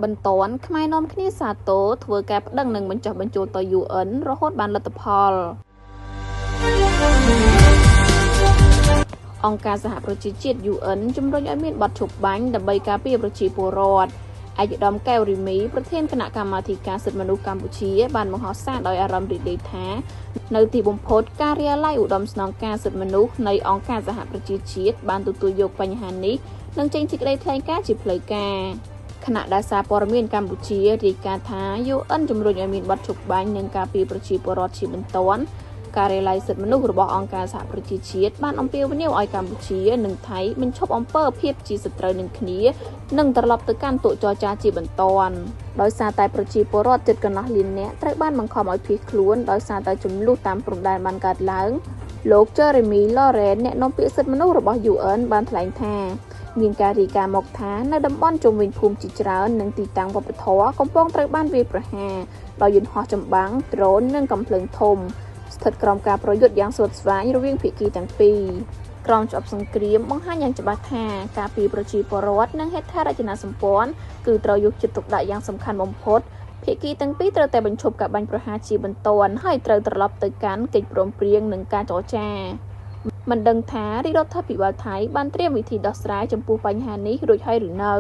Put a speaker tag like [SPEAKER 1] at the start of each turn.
[SPEAKER 1] បន្ទាន់ខ្មែរនាំគ្នាសាទរធ្វើការប្តឹងនឹងបញ្ចុះបញ្ចូលទៅ UN រហូតបានលទ្ធផលអង្គការសហប្រជាជាតិ UN ជំរុញឲ្យមានបទឈប់បាញ់ដើម្បីការពារប្រជាពលរដ្ឋឯកឧត្តមកែវរីមីប្រធានគណៈកម្មាធិការសិទ្ធិមនុស្សកម្ពុជាបានបង្ហោះសារដោយអារម្មណ៍រីករាយថានៅទីបំផុតការិយាល័យឧត្តមស្នងការសិទ្ធិមនុស្សនៃអង្គការសហប្រជាជាតិបានទទួលយកបញ្ហានេះនិងចេញសេចក្តីថ្លែងការណ៍ជាផ្លូវការខណៈដែលសារព័ត៌មានកម្ពុជារាយការណ៍ថា UN ជំរុញឲ្យមានបទឈប់បាញ់និងការពារប្រជាពលរដ្ឋជាបន្ទាន់ការិយាល័យសិទ្ធិមនុស្សរបស់អង្គការសហប្រជាជាតិបានអំពាវនាវឲ្យកម្ពុជានិងថៃបញ្ឈប់អំពើភាពជាសត្រូវនឹងគ្នានិងត្រឡប់ទៅកាន់តុចរចាជាបន្ទាន់ដោយសារតែប្រជាពលរដ្ឋជិតកន្លះលាននាក់ត្រូវបានបង្ខំឲ្យភៀសខ្លួនដោយសារតែចំនួនតាមព្រំដែនបានកើតឡើងលោក Jeremy Lawrence អ្នកនាំពាក្យសិទ្ធិមនុស្សរបស់ UN បានថ្លែងថាមានការរាយការណ៍មកថានៅតំបន់ជុំវិញភូមិជាច្រើននិងទីតាំងវប្បធម៌កំពុងត្រូវបានវាយប្រហារដោយយន្តហោះចម្បាំងដ្រូននិងកាំភ្លើងធំស្ថិតក្រោមការប្រយុទ្ធយ៉ាងស្វិតស្វាញរវាងភាគីទាំងពីរក្រមច្បាប់សង្គ្រាមបង្ហាញយ៉ាងច្បាស់ថាការពារប្រជាពលរដ្ឋនិងហេដ្ឋារចនាសម្ព័ន្ធគឺត្រូវយកចិត្តទុកដាក់យ៉ាងសំខាន់បំផុតភាគីទាំងពីរត្រូវតែបញ្ឈប់ការបាញ់ប្រហារជាបន្ទាន់ហើយត្រូវត្រឡប់ទៅកាន់កិច្ចព្រមព្រៀងនិងការចរចាមិនដឹងថារាជរដ្ឋាភិបាលថៃបានត្រៀមវិធីដោះស្រាយចំពោះបញ្ហានេះរួចហើយឬនៅ